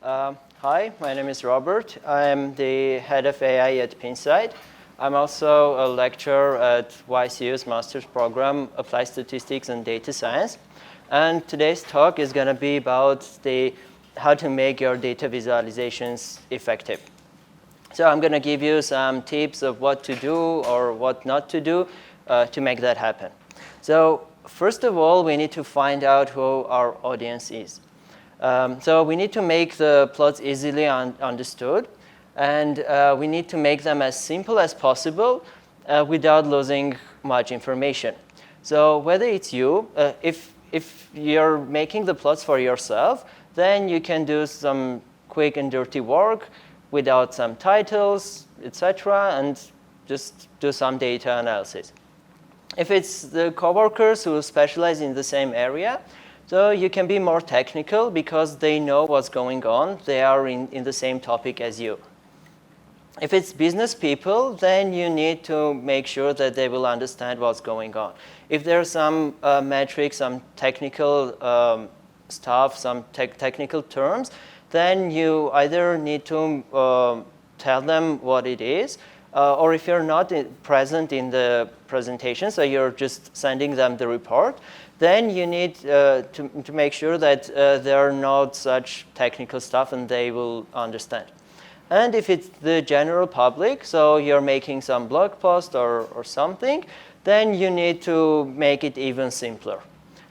Hi, my name is Robert. I'm the head of AI at Pinside. I'm also a lecturer at YCU's master's program, Applied Statistics and Data Science. And today's talk is going to be about how to make your data visualizations effective. So I'm going to give you some tips of what to do or what not to do to make that happen. So first of all, we need to find out who our audience is. So we need to make the plots easily understood, and we need to make them as simple as possible without losing much information. So whether it's you, if you're making the plots for yourself, then you can do some quick and dirty work without some titles, etc., and just do some data analysis. If it's the coworkers who specialize in the same area, so you can be more technical because they know what's going on. They are in the same topic as you. If it's business people, then you need to make sure that they will understand what's going on. If there's some metrics, some technical stuff, some technical terms, then you either need to tell them what it is, or if you're not present in the presentation, so you're just sending them the report, then you need to make sure that there are not such technical stuff and they will understand. And if it's the general public, so you're making some blog post or something, then you need to make it even simpler.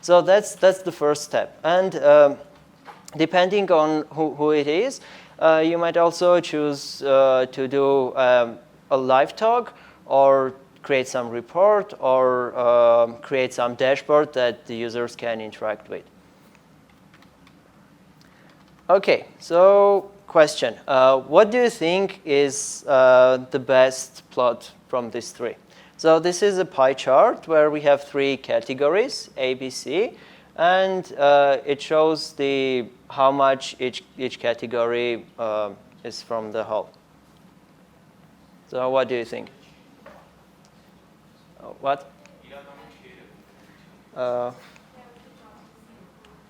So that's the first step. And depending on who it is, you might also choose to do a live talk or create some report or create some dashboard that the users can interact with. OK, so question. What do you think is the best plot from these three? So this is a pie chart where we have three categories, A, B, C. And it shows how much each category is from the whole. So what do you think? What?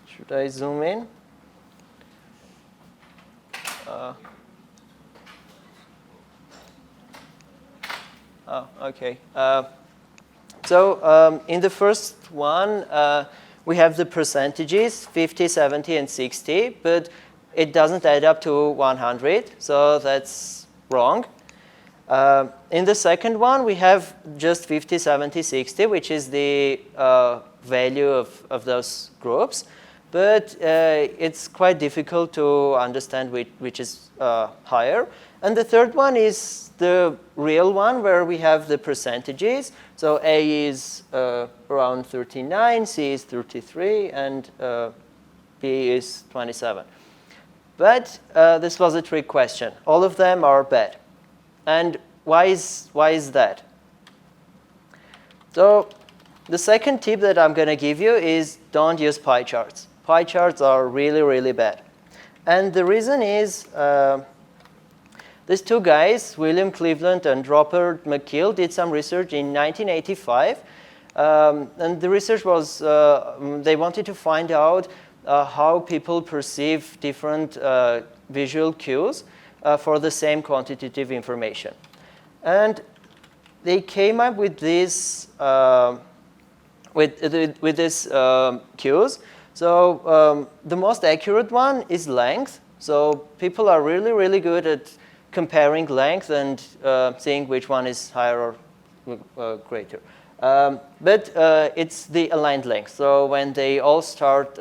Should I zoom in? OK. So in the first one, we have the percentages, 50, 70, and 60. But it doesn't add up to 100. So that's wrong. In the second one, we have just 50, 70, 60, which is the value of those groups. But it's quite difficult to understand which is higher. And the third one is the real one, where we have the percentages. So A is around 39, C is 33, and B is 27. But this was a trick question. All of them are bad. And why is that? So the second tip that I'm going to give you is don't use pie charts. Pie charts are really, really bad. And the reason is these two guys, William Cleveland and Robert McKeel, did some research in 1985. And the research was they wanted to find out how people perceive different visual cues for the same quantitative information. And they came up with these cues. So the most accurate one is length. So people are really, really good at comparing length and seeing which one is higher or greater. But it's the aligned length. So when they all start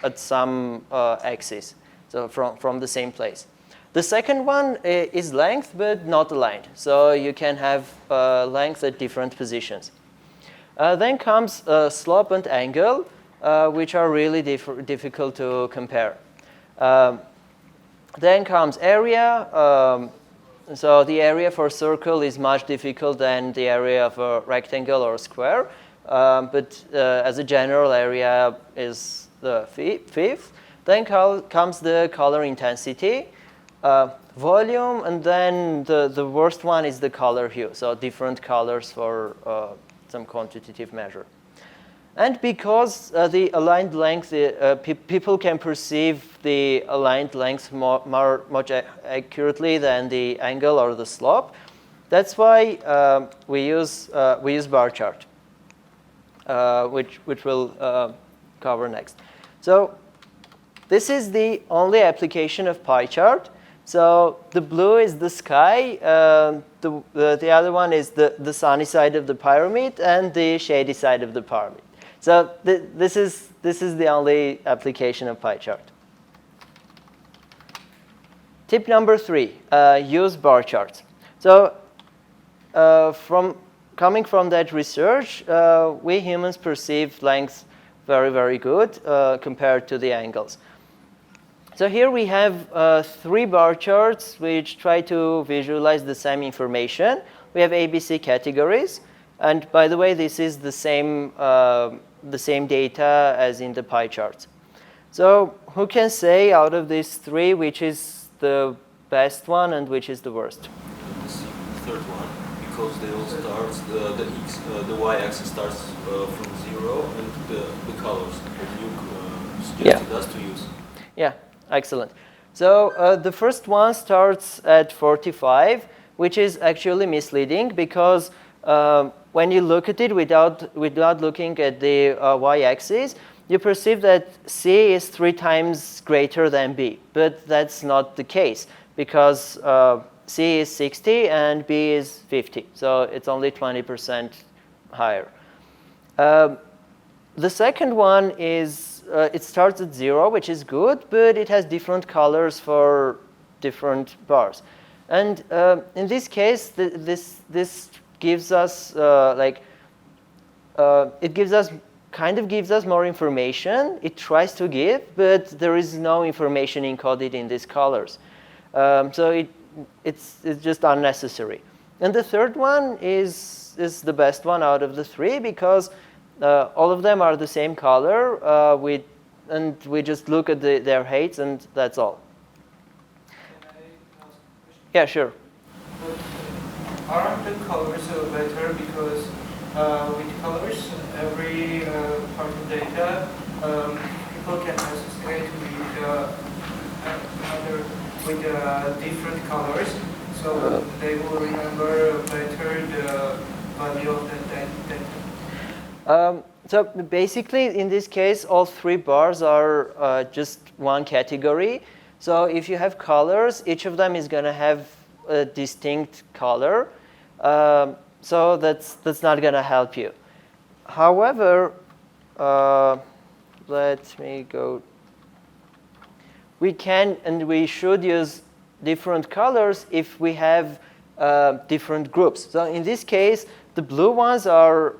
at some axis, so from the same place. The second one is length, but not aligned. So you can have length at different positions. Then comes slope and angle, which are really difficult to compare. Then comes area. So the area for a circle is much difficult than the area of a rectangle or a square. But as a general, area is the fifth. Then comes the color intensity. Volume, and then the worst one is the color hue, so different colors for some quantitative measure. And because the aligned length, people can perceive the aligned length much accurately than the angle or the slope. That's why we use bar chart, which we'll cover next. So this is the only application of pie chart. So the blue is the sky. The other one is the sunny side of the pyramid and the shady side of the pyramid. So this is the only application of pie chart. Tip number 3, use bar charts. So coming from that research, we humans perceive length very, very good compared to the angles. So here we have 3 bar charts which try to visualize the same information. We have ABC categories. And by the way, this is the same data as in the pie charts. So who can say out of these 3 which is the best one and which is the worst? The third one, because they all start, the y-axis starts from 0, and the colors that you suggested us to use. Yeah, excellent. So the first one starts at 45, which is actually misleading because when you look at it without looking at the y-axis, you perceive that C is 3 times greater than B. But that's not the case because C is 60 and B is 50. So it's only 20% higher. The second one is it starts at 0, which is good, but it has different colors for different bars. And in this case, this gives us it gives us more information. It tries to give, but there is no information encoded in these colors. So it's just unnecessary. And the third one is the best one out of the 3 because all of them are the same color. And we just look at their heights, and that's all. Can I ask a question? Yeah, sure. But aren't the colors better because with colors, every part of data, people can associate with different colors, so they will remember better the value of that data. So basically, in this case, all 3 bars are just one category. So if you have colors, each of them is going to have a distinct color. So that's not going to help you. However, let me go. We can and we should use different colors if we have different groups. So in this case, the blue ones are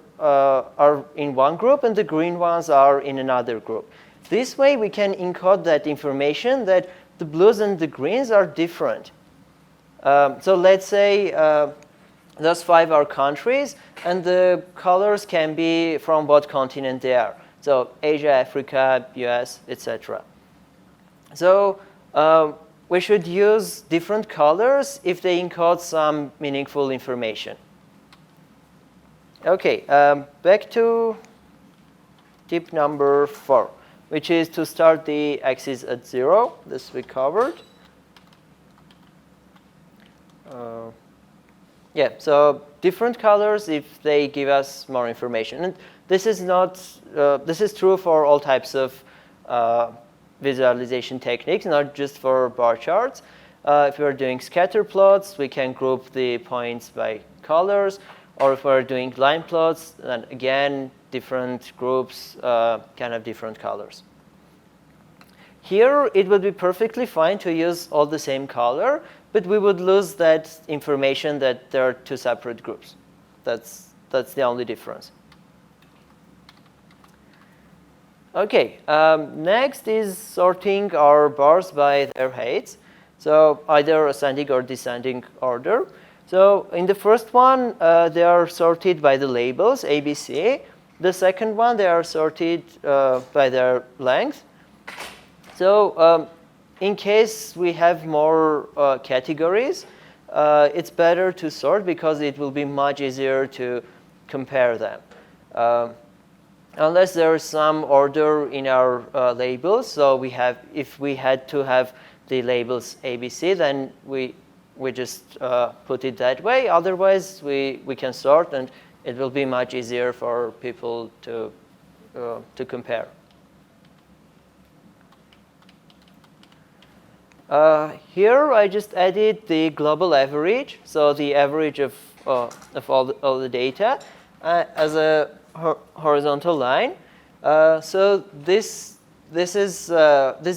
in one group and the green ones are in another group. This way, we can encode that information that the blues and the greens are different. So let's say those 5 are countries, and the colors can be from what continent they are. So Asia, Africa, US, etc. So we should use different colors if they encode some meaningful information. OK, back to tip number 4, which is to start the axis at 0. This we covered. Yeah, so different colors if they give us more information. And this is true for all types of visualization techniques, not just for bar charts. If we're doing scatter plots, we can group the points by colors. Or if we're doing line plots, then again, different groups can have different colors. Here, it would be perfectly fine to use all the same color, but we would lose that information that there are 2 separate groups. That's the only difference. OK, next is sorting our bars by their heights. So either ascending or descending order. So in the first one, they are sorted by the labels, ABC. The second one, they are sorted by their length. So in case we have more categories, it's better to sort because it will be much easier to compare them. unless there is some order in our labels. So if we had to have the labels ABC, then we just put it that way. Otherwise, we can sort, and it will be much easier for people to compare. Here, I just added the global average, so the average of all the data as a horizontal line. So this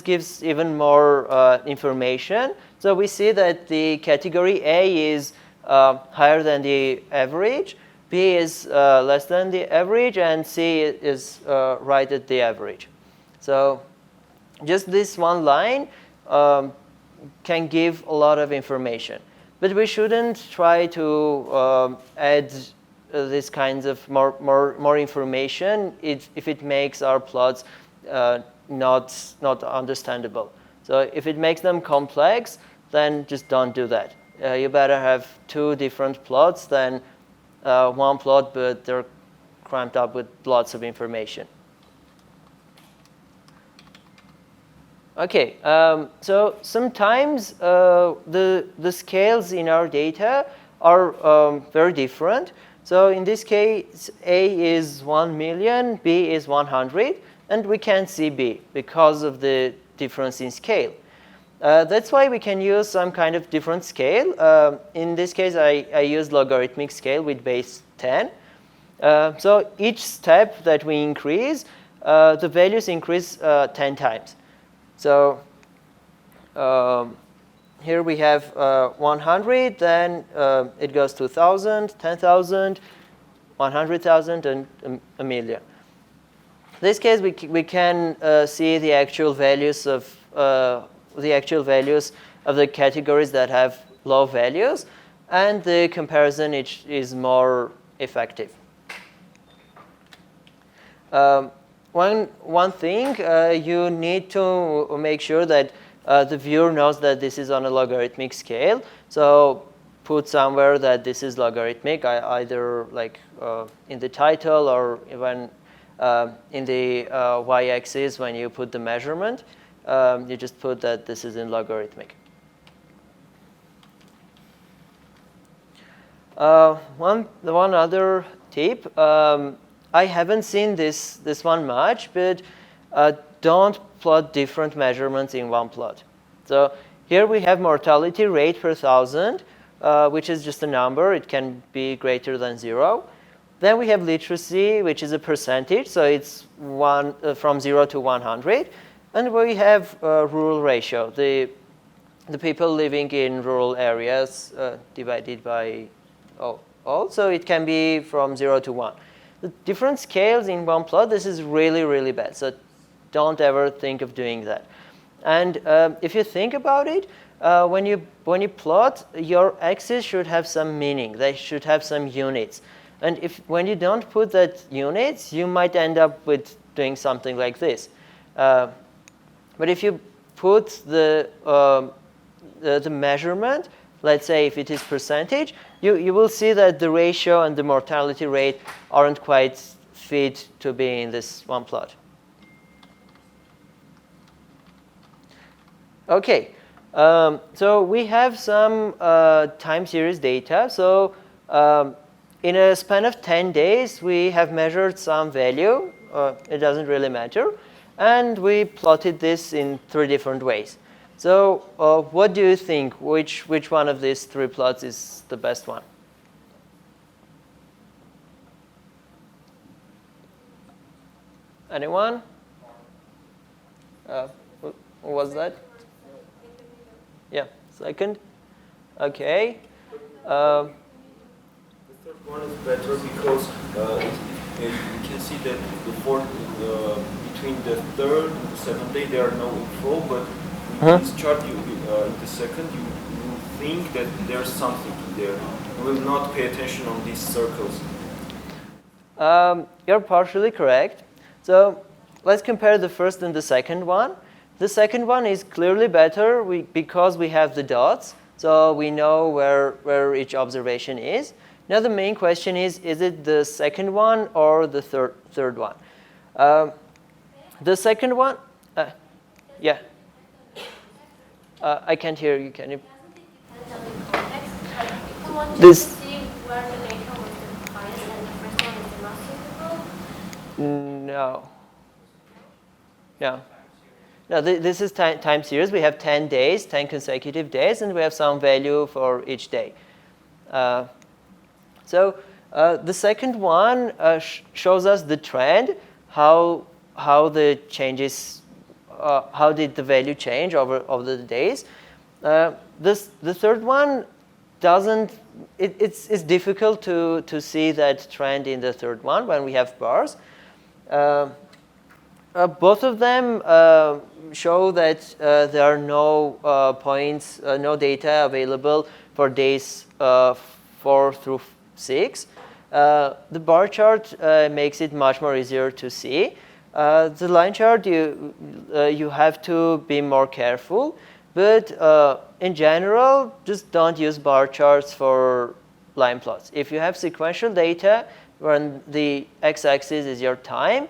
gives even more information. So we see that the category A is higher than the average, B is less than the average, and C is right at the average. So just this one line can give a lot of information. But we shouldn't try to add these kinds of more information if it makes our plots not understandable. So if it makes them complex, then just don't do that. You better have two different plots than one plot, but they're cramped up with lots of information. OK, so sometimes the scales in our data are very different. So in this case, A is 1 million, B is 100, and we can't see B because of the difference in scale. That's why we can use some kind of different scale. In this case, I used logarithmic scale with base 10. So each step that we increase, the values increase 10 times. So here we have 100, then it goes to 1,000, 10,000, 100,000, and a million. In this case, we can see the actual values of the categories that have low values, and the comparison is more effective. One thing, you need to make sure that the viewer knows that this is on a logarithmic scale. So put somewhere that this is logarithmic, either like in the title or even in the y-axis when you put the measurement. You just put that this is in logarithmic. One other tip. I haven't seen this one much, but don't plot different measurements in one plot. So here we have mortality rate per 1,000, which is just a number. It can be greater than 0. Then we have literacy, which is a percentage. So it's from 0 to 100. And we have rural ratio, the people living in rural areas divided by all. So it can be from 0 to 1. The different scales in one plot, this is really, really bad. So don't ever think of doing that. And if you think about it, when you plot, your axis should have some meaning. They should have some units. And when you don't put that units, you might end up with doing something like this. But if you put the measurement, let's say if it is percentage, you will see that the ratio and the mortality rate aren't quite fit to be in this one plot. OK, so we have some time series data. So in a span of 10 days, we have measured some value. It doesn't really matter. And we plotted this in 3 different ways. So what do you think? Which one of these 3 plots is the best one? Anyone? Who was that? Yeah, second. OK. The third one is better because you can see that between the third and the 7th day there are no info, but in this chart, in the second, you think that there's something there. You will not pay attention on these circles. You're partially correct. So let's compare the first and the second one. The second one is clearly better because we have the dots. So we know where each observation is. Now the main question is it the second one or the third one? The second one, yeah. I can't hear you. Can you? This. No. No. No, this is time series. We have 10 days, 10 consecutive days, and we have some value for each day. So the second one shows us the trend, how the changes, how did the value change over the days. The third one doesn't. It's difficult to see that trend in the third one when we have bars. Both of them show that there are no points, no data available for days 4 through 6. The bar chart makes it much more easier to see. The line chart, you have to be more careful. But in general, just don't use bar charts for line plots. If you have sequential data, when the x-axis is your time,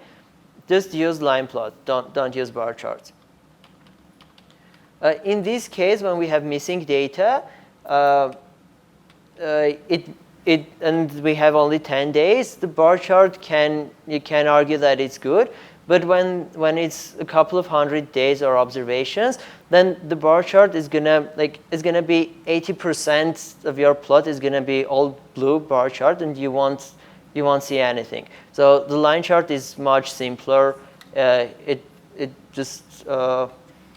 just use line plots. Don't use bar charts. In this case, when we have missing data, and we have only 10 days, the bar chart you can argue that it's good. But when it's a couple of 100 days or observations, then the bar chart is gonna be 80% of your plot is gonna be all blue bar chart, and you won't see anything. So the line chart is much simpler. It just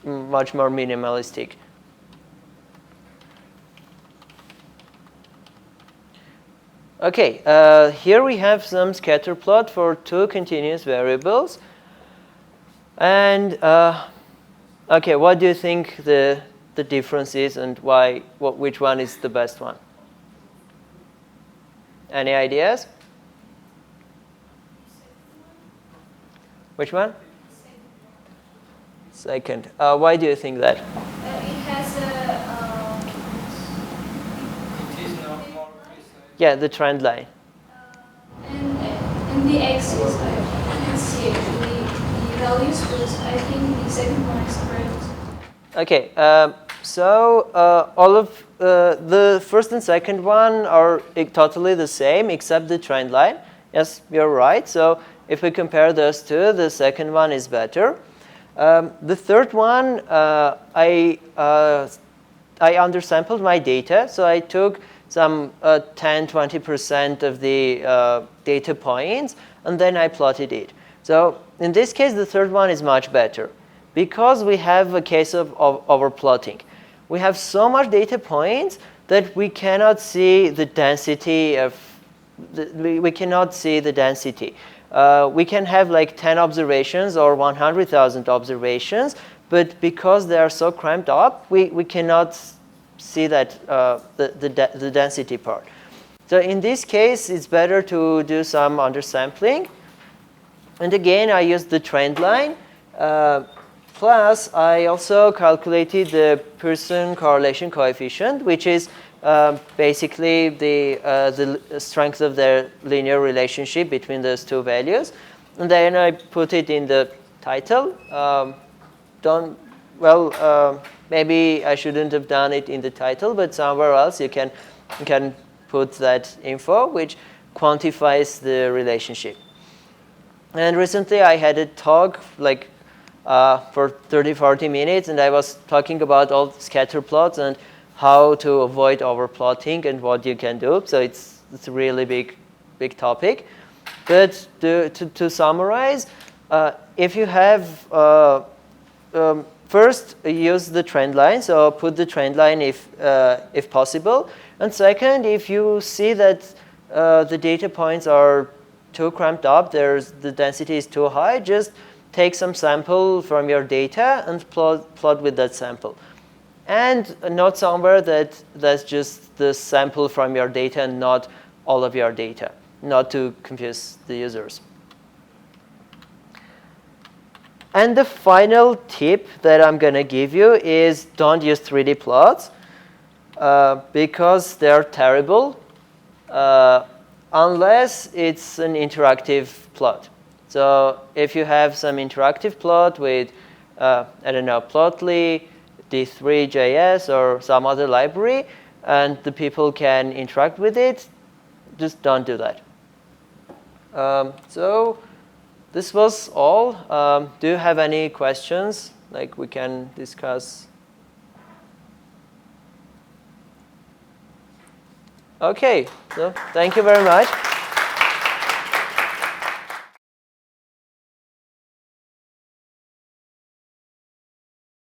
much more minimalistic. Okay, here we have some scatter plot for 2 continuous variables. And okay, what do you think the difference is, and which one is the best one? Any ideas? Which one? Second. Why do you think that? It has It is not more precise. Yeah, the trend line. and the axis, I can see actually the values, but I think the second one is correct. Okay, so all of the first and second one are totally the same except the trend line. Yes, you're right. So if we compare those two, the second one is better. The third one, I undersampled my data, so I took some 10-20% of the data points, and then I plotted it. So in this case, the third one is much better because we have a case of overplotting. We have so much data points that we cannot see the density of we cannot see the density. We can have like 10 observations or 100,000 observations, but because they are so cramped up, we cannot see that the density part. So in this case, it's better to do some undersampling. And again, I used the trend line. Plus, I also calculated the Pearson correlation coefficient, which is basically the strength of the linear relationship between those two values. And then I put it in the title. Maybe I shouldn't have done it in the title, but somewhere else you can put that info, which quantifies the relationship. And recently I had a talk like for 30-40 minutes, and I was talking about all scatter plots and how to avoid overplotting and what you can do. So it's a really big topic. But to summarize, if you have first use the trend line, so put the trend line if possible. And second, if you see that the data points are too cramped up, the density is too high, just take some sample from your data and plot with that sample. And note somewhere that that's just the sample from your data and not all of your data, not to confuse the users. And the final tip that I'm going to give you is don't use 3D plots because they're terrible unless it's an interactive plot. So if you have some interactive plot with, I don't know, Plotly, D3.js, or some other library, and the people can interact with it, just don't do that. So this was all. Do you have any questions? Like we can discuss. Okay, so thank you very much.